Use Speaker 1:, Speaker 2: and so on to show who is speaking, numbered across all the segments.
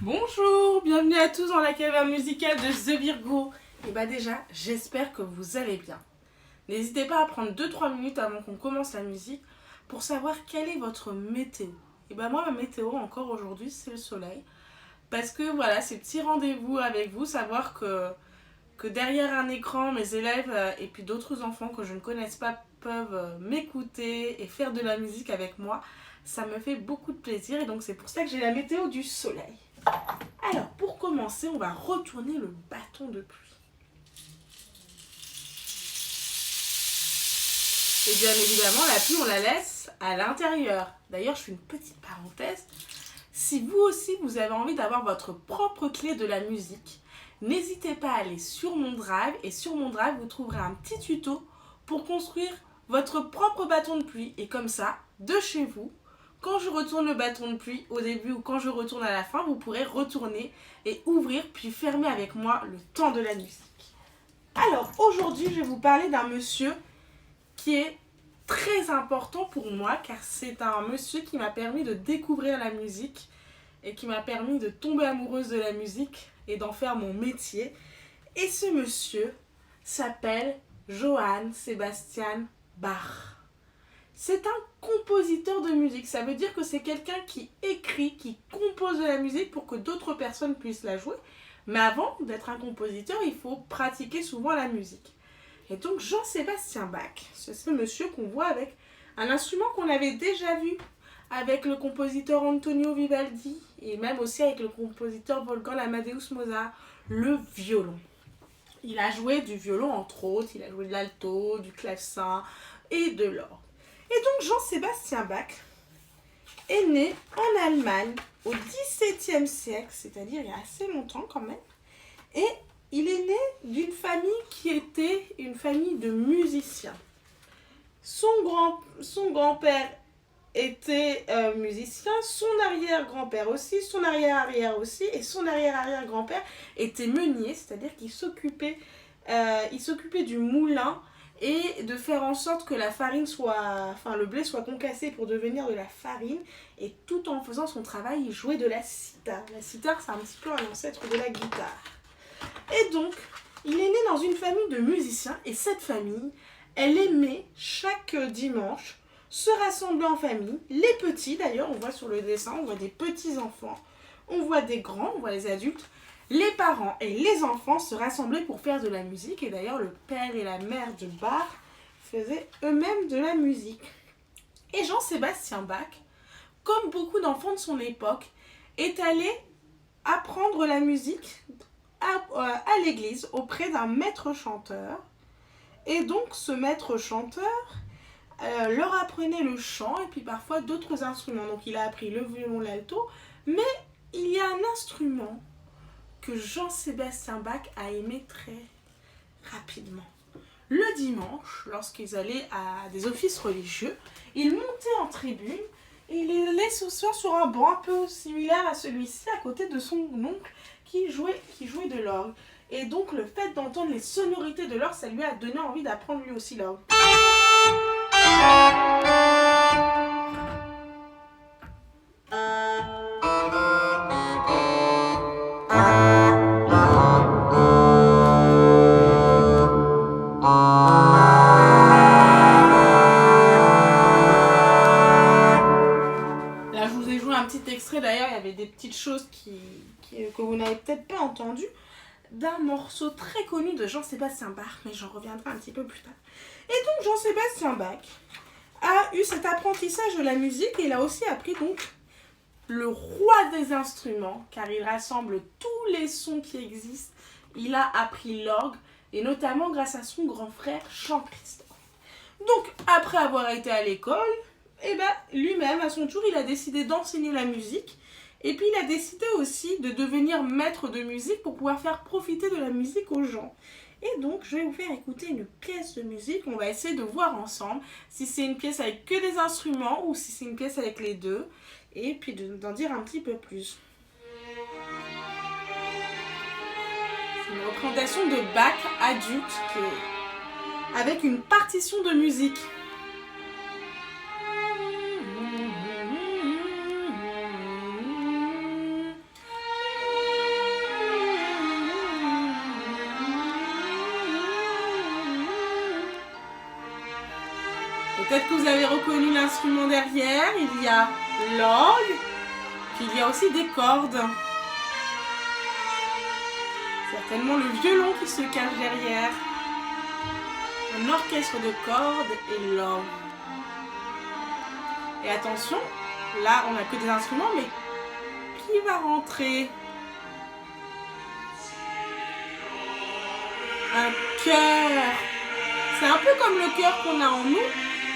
Speaker 1: Bonjour, bienvenue à tous dans la caverne musicale de The Virgo. Et bah déjà, j'espère que vous allez bien. N'hésitez pas à prendre 2-3 minutes avant qu'on commence la musique pour savoir quelle est votre météo. Et bah moi, ma météo encore aujourd'hui, c'est le soleil. Parce que voilà, ces petits rendez-vous avec vous, savoir que derrière un écran, mes élèves et puis d'autres enfants que je ne connaisse pas peuvent m'écouter et faire de la musique avec moi. Ça me fait beaucoup de plaisir et donc c'est pour ça que j'ai la météo du soleil. Alors, pour commencer, on va retourner le bâton de pluie. Et bien évidemment, la pluie, on la laisse à l'intérieur. D'ailleurs, je fais une petite parenthèse. Si vous aussi, vous avez envie d'avoir votre propre clé de la musique, n'hésitez pas à aller sur mon drive. Et sur mon drive, vous trouverez un petit tuto pour construire votre propre bâton de pluie. Et comme ça, de chez vous, quand je retourne le bâton de pluie au début ou quand je retourne à la fin, vous pourrez retourner et ouvrir puis fermer avec moi le temps de la musique. Alors aujourd'hui, je vais vous parler d'un monsieur qui est très important pour moi car c'est un monsieur qui m'a permis de découvrir la musique et qui m'a permis de tomber amoureuse de la musique et d'en faire mon métier. Et ce monsieur s'appelle Johann Sebastian Bach. C'est un compositeur de musique. Ça veut dire que c'est quelqu'un qui écrit, qui compose de la musique pour que d'autres personnes puissent la jouer. Mais avant d'être un compositeur, il faut pratiquer souvent la musique. Et donc Jean-Sébastien Bach, c'est ce monsieur qu'on voit avec un instrument qu'on avait déjà vu avec le compositeur Antonio Vivaldi et même aussi avec le compositeur Wolfgang Amadeus Mozart, le violon. Il a joué du violon entre autres, il a joué de l'alto, du clavecin et de l'orgue. Et donc Jean-Sébastien Bach est né en Allemagne au XVIIe siècle, c'est-à-dire il y a assez longtemps quand même. Et il est né d'une famille qui était une famille de musiciens. Son grand-père était musicien, son arrière-grand-père aussi, son arrière-arrière aussi, et son arrière-arrière-grand-père était meunier, c'est-à-dire qu'il s'occupait du moulin et de faire en sorte que la farine le blé soit concassé pour devenir de la farine, et tout en faisant son travail, il jouait de la sitar. La sitar, c'est un petit peu un ancêtre de la guitare. Et donc, il est né dans une famille de musiciens, et cette famille, elle aimait chaque dimanche se rassembler en famille. Les petits, d'ailleurs, on voit sur le dessin, on voit des petits enfants, on voit des grands, on voit les adultes. Les parents et les enfants se rassemblaient pour faire de la musique. Et d'ailleurs, le père et la mère de Bach faisaient eux-mêmes de la musique. Et Jean-Sébastien Bach, comme beaucoup d'enfants de son époque, est allé apprendre la musique à l'église auprès d'un maître chanteur. Et donc, ce maître chanteur leur apprenait le chant et puis parfois d'autres instruments. Donc, il a appris le violon, l'alto, mais il y a un instrument que Jean-Sébastien Bach a aimé très rapidement. Le dimanche, lorsqu'ils allaient à des offices religieux, ils montaient en tribune et il les allait s'asseoir sur un banc un peu similaire à celui-ci à côté de son oncle qui jouait de l'orgue. Et donc le fait d'entendre les sonorités de l'orgue, ça lui a donné envie d'apprendre lui aussi l'orgue. Là, je vous ai joué un petit extrait, d'ailleurs, il y avait des petites choses que vous n'avez peut-être pas entendues, d'un morceau très connu de Jean-Sébastien Bach, mais j'en reviendrai un petit peu plus tard. Et donc, Jean-Sébastien Bach a eu cet apprentissage de la musique et il a aussi appris donc le roi des instruments, car il rassemble tous les sons qui existent. Il a appris l'orgue, et notamment grâce à son grand frère Jean-Christophe. Donc, après avoir été à l'école, lui-même, à son tour, il a décidé d'enseigner la musique. Et puis, il a décidé aussi de devenir maître de musique pour pouvoir faire profiter de la musique aux gens. Et donc, je vais vous faire écouter une pièce de musique. On va essayer de voir ensemble si c'est une pièce avec que des instruments ou si c'est une pièce avec les deux. Et puis, d'en dire un petit peu plus. C'est une représentation de Bach adulte avec une partition de musique. Peut-être que vous avez reconnu l'instrument derrière. Il y a l'orgue, puis il y a aussi des cordes. Certainement le violon qui se cache derrière. Un orchestre de cordes et l'orgue. Et attention, là on n'a que des instruments, mais qui va rentrer? Un chœur. C'est un peu comme le chœur qu'on a en nous,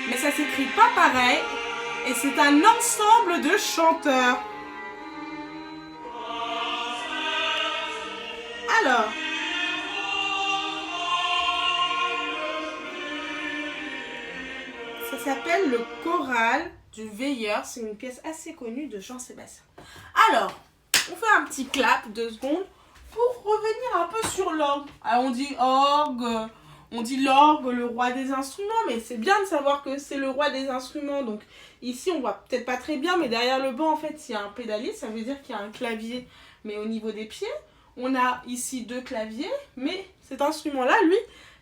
Speaker 1: mais ça s'écrit pas pareil. Et c'est un ensemble de chanteurs. Alors, ça s'appelle le choral du veilleur. C'est une pièce assez connue de Jean-Sébastien. Alors, on fait un petit clap, 2 secondes, pour revenir un peu sur l'orgue. Alors, on dit orgue, on dit l'orgue, le roi des instruments, mais c'est bien de savoir que c'est le roi des instruments. Donc, ici, on voit peut-être pas très bien, mais derrière le banc, en fait, il y a un pédalier. Ça veut dire qu'il y a un clavier, mais au niveau des pieds. On a ici 2 claviers, mais cet instrument-là, lui,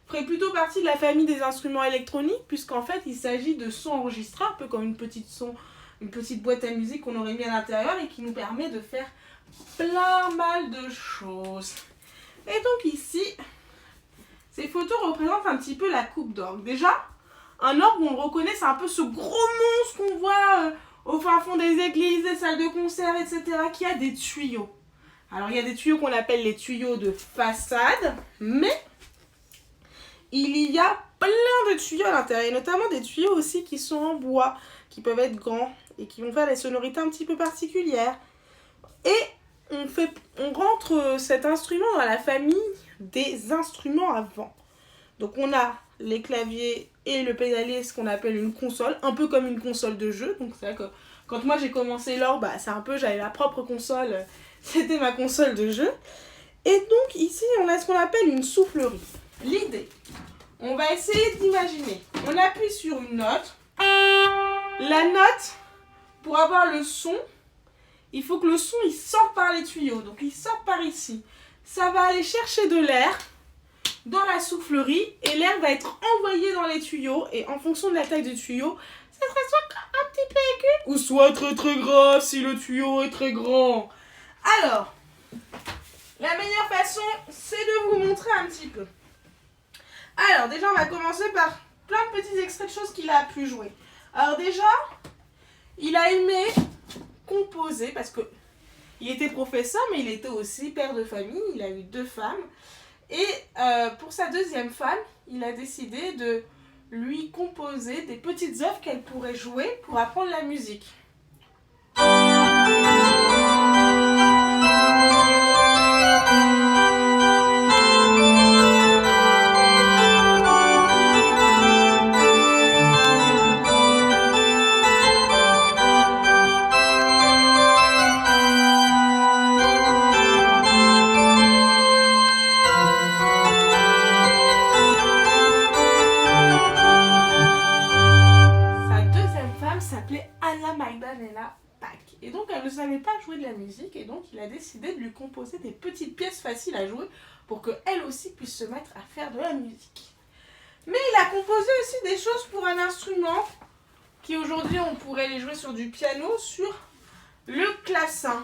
Speaker 1: ferait plutôt partie de la famille des instruments électroniques, puisqu'en fait, il s'agit de sons enregistrés, un peu comme une petite boîte à musique qu'on aurait mis à l'intérieur et qui nous permet de faire plein mal de choses. Et donc ici, ces photos représentent un petit peu la coupe d'orgue. Déjà, un orgue, on le reconnaît, c'est un peu ce gros monstre qu'on voit au fin fond des églises, des salles de concert, etc., qui a des tuyaux. Alors, il y a des tuyaux qu'on appelle les tuyaux de façade, mais il y a plein de tuyaux à l'intérieur, et notamment des tuyaux aussi qui sont en bois, qui peuvent être grands et qui vont faire des sonorités un petit peu particulières. Et on rentre cet instrument dans la famille des instruments à vent. Donc, on a les claviers et le pédalier, ce qu'on appelle une console, un peu comme une console de jeu. Donc, c'est vrai que quand moi j'ai commencé l'orgue, c'est un peu, j'avais ma propre console. C'était ma console de jeu. Et donc ici, on a ce qu'on appelle une soufflerie. L'idée, on va essayer d'imaginer. On appuie sur une note. La note, pour avoir le son, il faut que le son il sorte par les tuyaux. Donc il sort par ici. Ça va aller chercher de l'air dans la soufflerie et l'air va être envoyé dans les tuyaux. Et en fonction de la taille du tuyau, ça sera soit un petit peu aigu ou soit très très grave si le tuyau est très grand. Alors, la meilleure façon, c'est de vous montrer un petit peu. Alors, déjà, on va commencer par plein de petits extraits de choses qu'il a pu jouer. Alors déjà, il a aimé composer parce que il était professeur, mais il était aussi père de famille. Il a eu 2 femmes. Et pour sa 2e femme, il a décidé de lui composer des petites œuvres qu'elle pourrait jouer pour apprendre la musique. Et donc elle ne savait pas jouer de la musique et donc il a décidé de lui composer des petites pièces faciles à jouer pour qu'elle aussi puisse se mettre à faire de la musique. Mais il a composé aussi des choses pour un instrument qui aujourd'hui on pourrait les jouer sur du piano, sur le clavecin.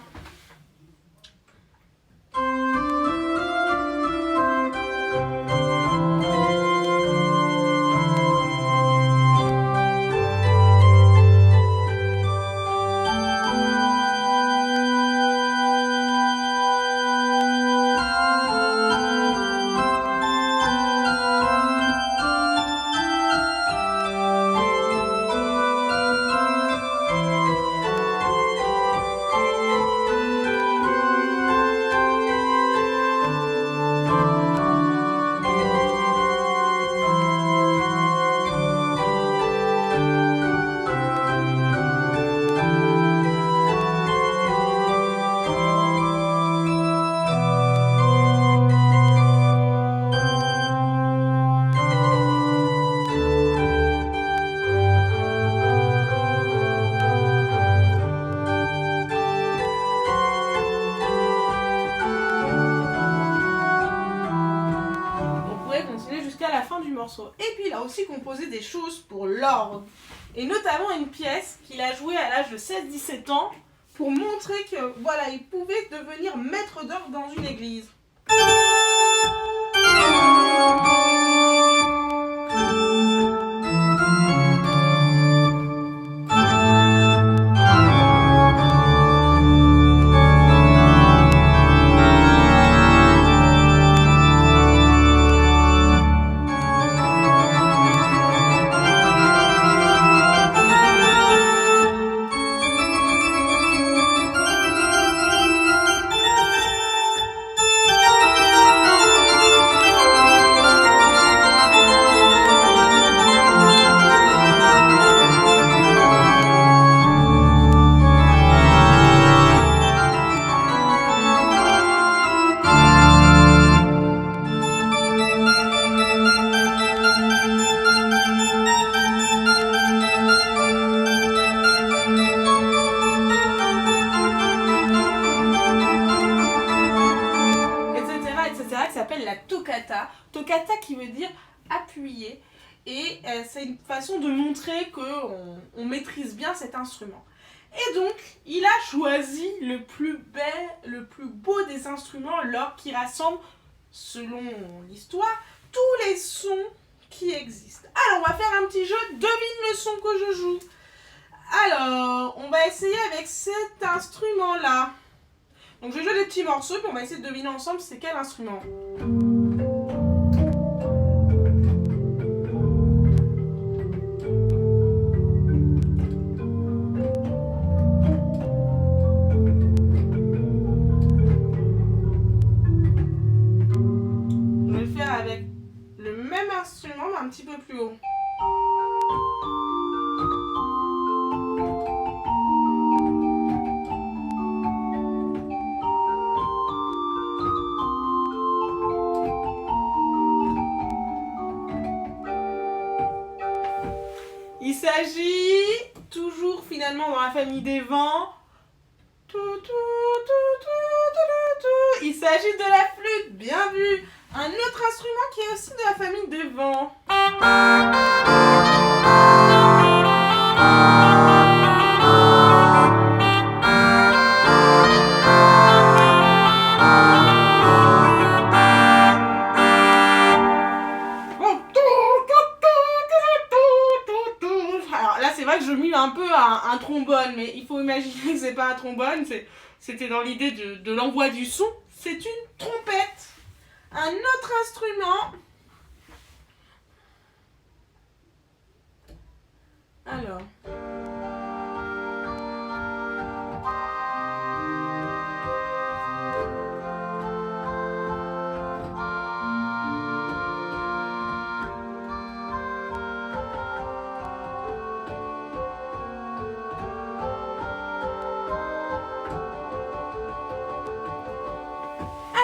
Speaker 1: morceaux. Et puis il a aussi composé des choses pour l'orgue. Et notamment une pièce qu'il a jouée à l'âge de 16-17 ans pour montrer que voilà, il pouvait devenir maître d'orgue dans une église. Qui s'appelle la toccata. Toccata qui veut dire appuyer. Et c'est une façon de montrer qu'on maîtrise bien cet instrument. Et donc, il a choisi le plus beau des instruments, l'orgue, qui rassemble, selon l'histoire, tous les sons qui existent. Alors, on va faire un petit jeu, devine le son que je joue. Alors, on va essayer avec cet instrument-là. Donc je vais jouer des petits morceaux, puis on va essayer de deviner ensemble c'est quel instrument. Je vais le faire avec le même instrument, mais un petit peu plus haut. Il s'agit, toujours finalement dans la famille des vents, il s'agit de la flûte, bien vu. Un autre instrument qui est aussi de la famille des vents. C'est vrai que je mue un peu un trombone, mais il faut imaginer que c'est pas un trombone, c'était dans l'idée de l'envoi du son. C'est une trompette, un autre instrument. Alors.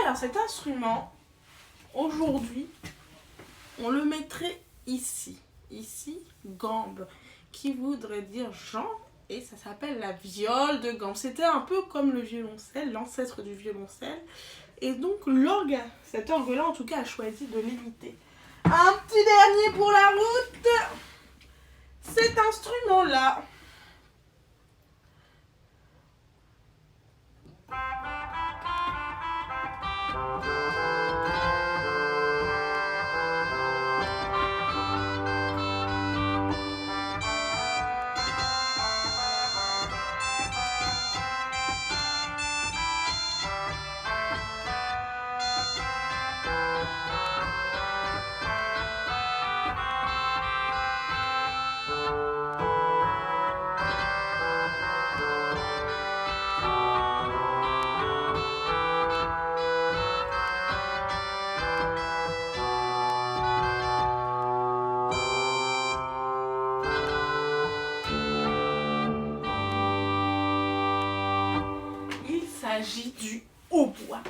Speaker 1: Alors cet instrument, aujourd'hui, on le mettrait ici, gambe, qui voudrait dire jambe, et ça s'appelle la viole de gambe. C'était un peu comme le violoncelle, l'ancêtre du violoncelle, et donc l'orgue, cet orgue-là en tout cas a choisi de l'imiter. Un petit dernier pour la route, cet instrument-là. Il s'agit du hautbois.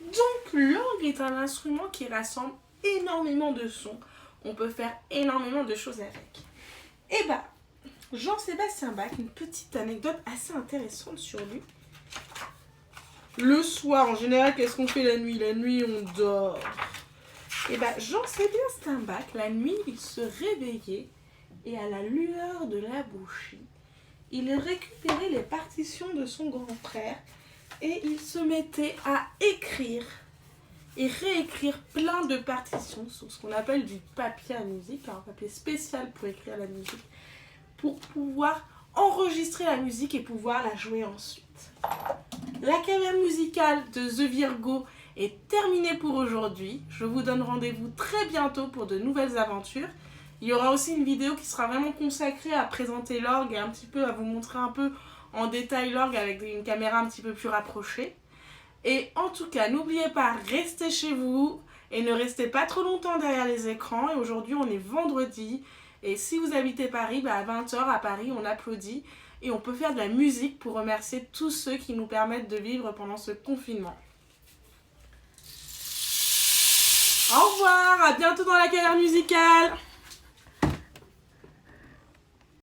Speaker 1: Donc l'orgue est un instrument qui rassemble énormément de sons. On peut faire énormément de choses avec. Et bah, Jean-Sébastien Bach, une petite anecdote assez intéressante sur lui. Le soir, en général, qu'est-ce qu'on fait la nuit? La nuit, on dort. Et ben Jean-Sébastien Steinbach, la nuit, il se réveillait et à la lueur de la bougie, il récupérait les partitions de son grand frère et il se mettait à écrire et réécrire plein de partitions sur ce qu'on appelle du papier à musique, un papier spécial pour écrire la musique, pour pouvoir enregistrer la musique et pouvoir la jouer ensuite. La caverne musicale de The Virgo est terminée pour aujourd'hui. Je vous donne rendez-vous très bientôt pour de nouvelles aventures. Il y aura aussi une vidéo qui sera vraiment consacrée à présenter l'orgue et un petit peu à vous montrer un peu en détail l'orgue avec une caméra un petit peu plus rapprochée. Et en tout cas, n'oubliez pas, restez chez vous et ne restez pas trop longtemps derrière les écrans. Et aujourd'hui, on est vendredi. Et si vous habitez Paris, à 20h à Paris, on applaudit. Et on peut faire de la musique pour remercier tous ceux qui nous permettent de vivre pendant ce confinement. Au revoir, à bientôt dans la caverne musicale.